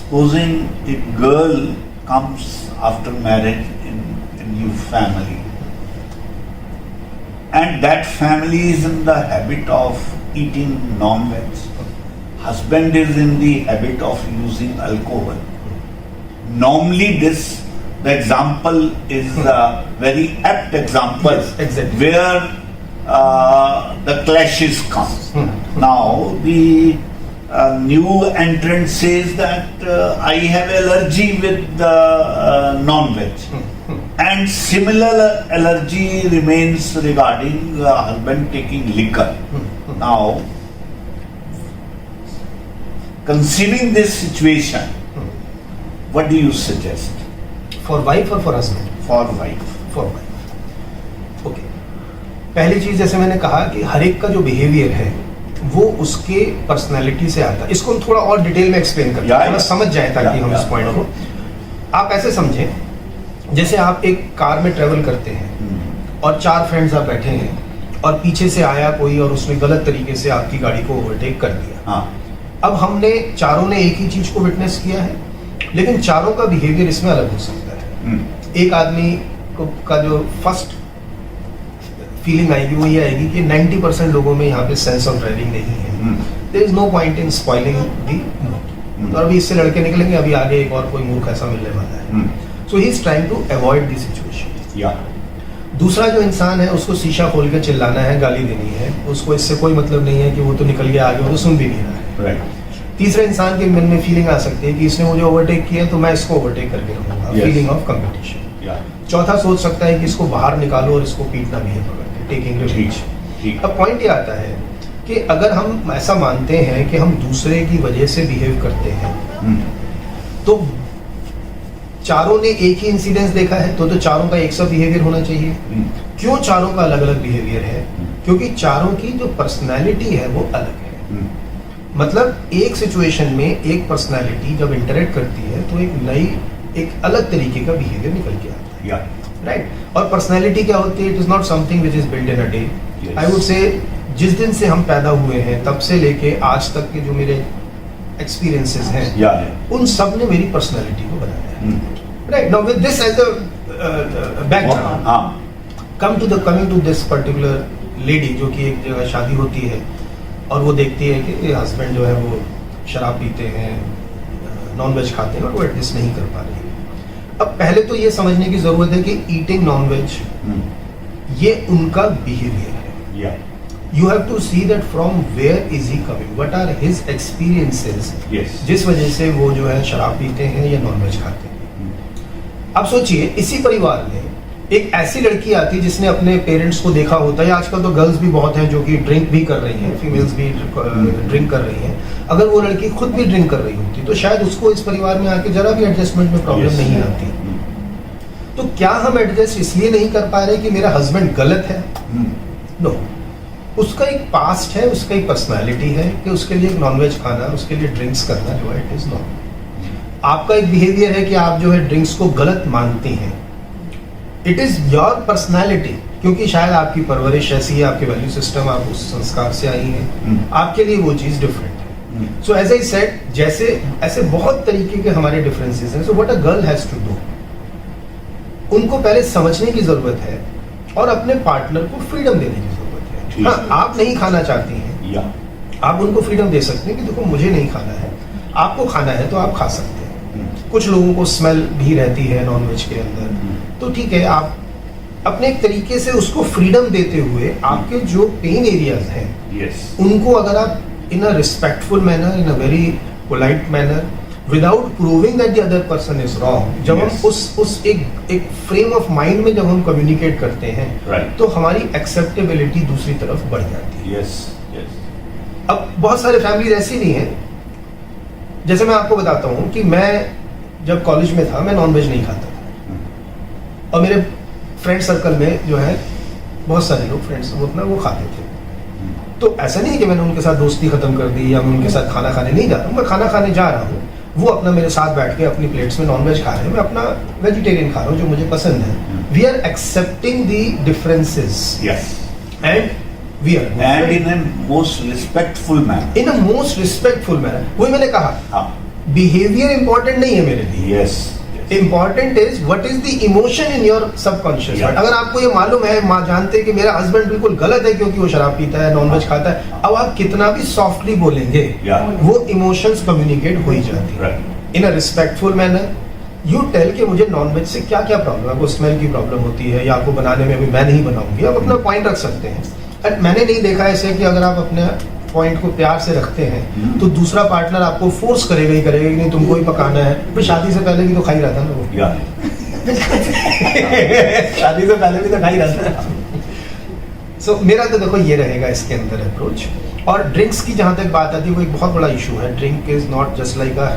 supposing a girl comes after marriage in a new family, and that family is in the habit of eating non-veg, husband is in the habit of using alcohol. Normally the example is a very apt example. Yes, exactly. Where the clashes come. Now the new entrant says that I have allergy with the non-veg, and similar allergy remains regarding husband taking liquor. Now, conceiving this situation, what do you suggest? For wife or for husband? For wife. For wife. Okay, पहली चीज जैसे मैंने कहा कि हर एक का जो behaviour है वो उसके पर्सनालिटी से आता है. इसको हम थोड़ा और डिटेल में एक्सप्लेन करते हैं, थोड़ा समझ जाए ताकि हम इस पॉइंट को. आप ऐसे समझें जैसे आप एक कार में ट्रेवल करते हैं और 4 फ्रेंड्स आप बैठे हैं और पीछे से आया कोई और उसने गलत तरीके से आपकी गाड़ी को ओवरटेक कर दिया. अब हमने चारों ने एक ही चीज को विटनेस किया है, लेकिन चारों का बिहेवियर इसमें अलग हो सकता है. एक आदमी का जो फर्स्ट फीलिंग आएगी वो ये आएगी कि 90% लोगों में यहाँ पे सेंस ऑफ ड्राइविंग नहीं है. There is no point in spoiling the mood, और अभी इससे लड़के निकलेंगे, अभी आगे एक और कोई मूर्ख ऐसा मिलने वाला है. So he is trying to avoid the situation. दूसरा जो इंसान है उसको शीशा खोल के चिल्लाना है, गाली देनी है, उसको इससे कोई मतलब नहीं है कि वो तो निकल गया आगे, वो तो सुन भी नहीं रहा है. तीसरे इंसान के मन में फीलिंग आ सकती है कि इसने मुझे ओवरटेक किया तो मैं इसको ओवरटेक करके रहूंगा, फीलिंग ऑफ कंपटीशन. चौथा सोच सकता है कि इसको बाहर निकालो और इसको पीटना भी है पकड़ के, टेकिंग रिवेंज. अब पॉइंट ये आता है कि अगर हम ऐसा मानते हैं कि हम दूसरे की वजह से बिहेव करते हैं, तो चारों ने एक ही इंसिडेंस देखा है तो चारों का एक सा बिहेवियर होना चाहिए. क्यों चारों का अलग अलग बिहेवियर है? क्योंकि चारों की जो पर्सनैलिटी है वो अलग है. मतलब एक सिचुएशन में एक पर्सनैलिटी जब इंटरेक्ट करती है तो एक अलग तरीके का बिहेवियर निकल के आता है. राइट. और पर्सनैलिटी क्या होती है? It is not something which is build in a day. I would say जिस दिन से हम पैदा हुए हैं तब से लेके आज तक के जो मेरे एक्सपीरियंसेस हैं उन सब ने मेरी पर्सनैलिटी को बनाया है. Right. Now with this as a background, coming to this particular lady जो कि एक जगह शादी होती है और वो देखती है कि हस्बैंड जो है वो शराब पीते हैं, नॉनवेज खाते हैं और वो एडजस्ट नहीं कर पा रही है. अब पहले तो ये समझने की जरूरत है कि ईटिंग नॉनवेज ये उनका बिहेवियर है. You have to see that from where is he coming, what are his experiences जिस वजह से वो जो है शराब पीते हैं या नॉनवेज खाते हैं. अब सोचिए इसी परिवार में एक ऐसी लड़की आती जिसने अपने पेरेंट्स को देखा होता है. आजकल तो गर्ल्स भी बहुत हैं जो कि ड्रिंक भी कर रही हैं, फीमेल्स भी ड्रिंक कर रही हैं. अगर वो लड़की खुद भी ड्रिंक कर रही होती तो शायद उसको इस परिवार में आके जरा भी एडजस्टमेंट में प्रॉब्लम नहीं आती. तो क्या हम एडजस्ट इसलिए नहीं कर पा रहे कि मेरा हस्बैंड गलत है? नो. उसका एक पास्ट है, उसका एक पर्सनैलिटी है कि उसके लिए नॉनवेज खाना, उसके लिए ड्रिंक्स करना जो है इट इज नॉट. आपका एक बिहेवियर है कि आप जो है ड्रिंक्स को गलत मानती हैं. इट इज योर पर्सनैलिटी, क्योंकि शायद आपकी परवरिश ऐसी है, आपके वैल्यू सिस्टम, आप उस संस्कार से आई हैं, आपके लिए वो चीज डिफरेंट है. सो एज आई सेड, जैसे ऐसे बहुत तरीके के हमारे डिफरेंसेस हैं. So what a girl has to do, उनको पहले समझने की जरूरत है और अपने पार्टनर को फ्रीडम देने की जरूरत है. हाँ, आप नहीं खाना चाहती हैं, आप उनको फ्रीडम दे सकते हैं कि देखो मुझे नहीं खाना है, आपको खाना है तो आप खा सकते हैं. कुछ लोगों को स्मेल भी रहती है नॉनवेज के अंदर, तो ठीक है, आप अपने एक तरीके से उसको फ्रीडम देते हुए आपके जो पेन एरियाज हैं उनको अगर आप in a respectful manner, in a very polite manner, without proving that the other person is wrong, जब हम उस एक फ्रेम ऑफ माइंड में जब हम कम्युनिकेट करते हैं तो हमारी एक्सेप्टेबिलिटी दूसरी तरफ बढ़ जाती है. अब बहुत सारे फैमिलीज ऐसी भी हैं, जैसे मैं आपको बताता हूँ कि मैं जब कॉलेज में था मैं नॉनवेज नहीं खाता था और मेरे फ्रेंड सर्कल में जो है बहुत सारे लोग फ्रेंड्स वो खाते थे. तो ऐसा नहीं है कि मैंने उनके साथ दोस्ती खत्म कर दी या मैं उनके साथ खाना खाने नहीं जा रहा हूँ. मैं खाना खाने जा रहा हूँ, वो अपना मेरे साथ बैठ के अपनी प्लेट्स में नॉनवेज खा रहे हैं, मैं अपना वेजिटेरियन खा रहा हूँ जो मुझे पसंद है. We are accepting the differences and we are and in a most respectful manner. In a most respectful manner. वही मैंने कहा बिहेवियर इंपॉर्टेंट नहीं है मेरे लिए। Yes. Important is what is the emotion in your subconscious. Yeah. अगर आपको ये मालूम है, माँ जानते हैं कि मेरा हस्बैंड बिल्कुल गलत है क्योंकि वो शराब पीता है, नॉनवेज खाता है, अब आप कितना भी सॉफ्टली बोलेंगे, Yeah. वो इमोशंस कम्युनिकेट हो ही जाती है Right. In a respectful manner. You tell कि मुझे नॉनवेज से क्या क्या प्रॉब्लम है, आपको स्मेल की प्रॉब्लम होती है या आपको बनाने में अभी मैं नहीं बनाऊंगी, आप अपना पॉइंट रख सकते हैं। एंड मैंने नहीं देखा ऐसे कि अगर आप अपने पॉइंट को प्यार से रखते हैं तो दूसरा पार्टनर आपको फोर्स करेगा ही करेगा कि नहीं तुमको ही पकाना है। फिर शादी से पहले भी तो खा ही रहा था ना वो। Yeah. शादी से पहले भी तो खा ही रहा था। सो मेरा तो देखो ये रहेगा इसके अंदर अप्रोच। और ड्रिंक्स की जहाँ तक बात आती है, वो एक बहुत बड़ा इशू है। Drink is not just like a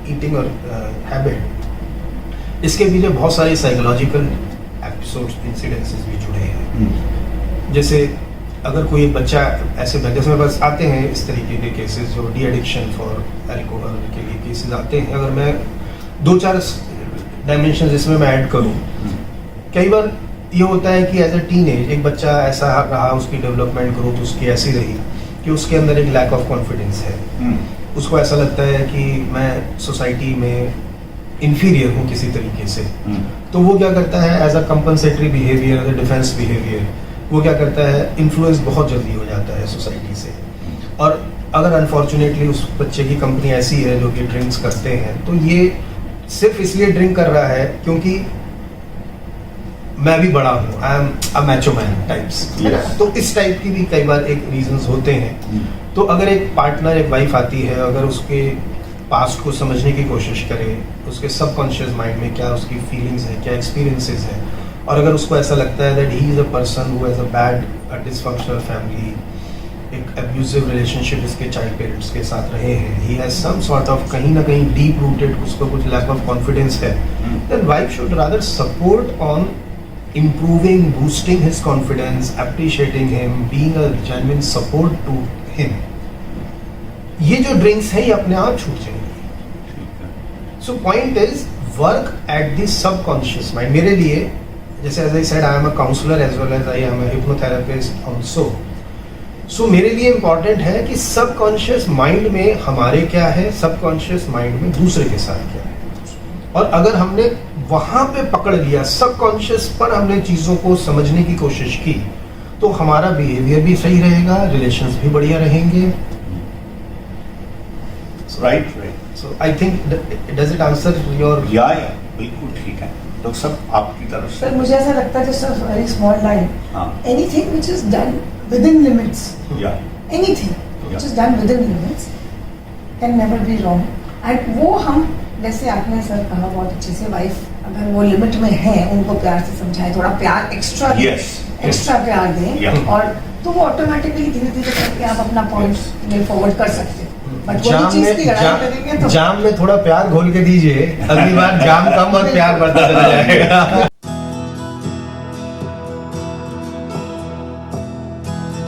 eating और हैबिट, इसके पीछे बहुत सारे साइकोलॉजिकल एपिसोड्स, इंसिडेंसेस भी जुड़े हैं। जैसे अगर कोई बच्चा ऐसे जैसे मेरे पास आते हैं इस तरीके के केसेस, जो डी एडिक्शन फॉर अल्कोहल के लिए केसेस आते हैं, अगर मैं 2-4 डायमेंशन इसमें मैं ऐड करूं, कई बार ये होता है कि एज अ टीनेज एक बच्चा ऐसा रहा, उसकी डेवलपमेंट ग्रोथ उसकी ऐसी रही कि उसके अंदर एक लैक ऑफ कॉन्फिडेंस है। उसको ऐसा लगता है कि मैं सोसाइटी में इंफीरियर हूँ किसी तरीके से। तो वो क्या करता है, as a compensatory behaviour, as a defence behaviour, वो क्या करता है, इन्फ्लुएंस बहुत जल्दी हो जाता है सोसाइटी से। और अगर अनफॉर्चुनेटली उस बच्चे की कंपनी ऐसी है जो कि ड्रिंक्स करते हैं, तो ये सिर्फ इसलिए ड्रिंक कर रहा है क्योंकि मैं भी बड़ा हूँ, आई am a Macho man types. Yes. तो इस टाइप की भी कई बार एक रीजंस होते हैं। तो अगर एक पार्टनर, एक वाइफ आती है, अगर उसके पास्ट को समझने की कोशिश करे, उसके सबकॉन्शियस माइंड में क्या उसकी फीलिंग्स है, क्या एक्सपीरियंसेस है, और अगर उसको ऐसा लगता है that he is a person who has a bad dysfunctional family, एक अब्यूजिव रिलेशनशिप इसके चाइल्ड पेरेंट्स के साथ रहे हैं, he has some sort of कहीं ना कहीं डीप रूटेड उसको कुछ लैक ऑफ कॉन्फिडेंस है, then wife should rather support on improving, boosting his confidence, appreciating him, being a genuine support to him. ये जो ड्रिंक्स है ये अपने आप छूट जाएंगे। So point is work at the subconscious mind. मेरे लिए जैसे as I said, I am a counsellor as well as I am a hypnotherapist also. So मेरे लिए इंपॉर्टेंट है कि सबकॉन्शियस माइंड में हमारे क्या है, सबकॉन्शियस माइंड में दूसरे के साथ क्या है। और अगर हमने वहां पे पकड़ लिया, सबकॉन्शियस पर हमने चीजों को समझने की कोशिश की, तो हमारा बिहेवियर भी सही रहेगा, रिलेशंस भी बढ़िया रहेंगे। Right. So I think does it answer your? या बिल्कुल ठीक है डॉक्टर साहब, आपकी तरफ से। सर मुझे ऐसा लगता है just a very small line, हाँ। Anything which is done within limits, या anything which is done within limits can never be wrong. And वो हम, जैसे आपने सर कहा बहुत अच्छे से, वाइफ अगर वो लिमिट में है, उनको प्यार से समझाएं, थोड़ा प्यार एक्स्ट्रा दें, Yes. एक्स्ट्रा प्यार दें, Yeah. और तो वो ऑटोमेटिकली धीरे धीरे करके आप अपना पॉइंट में फॉरवर्ड कर सकते हैं। बट जाम वो चीज की लड़ाई करेंगे में तो जाम में थोड़ा प्यार घोल के दीजिए, अगली बार जाम कम और प्यार बढ़ता चला जाएगा।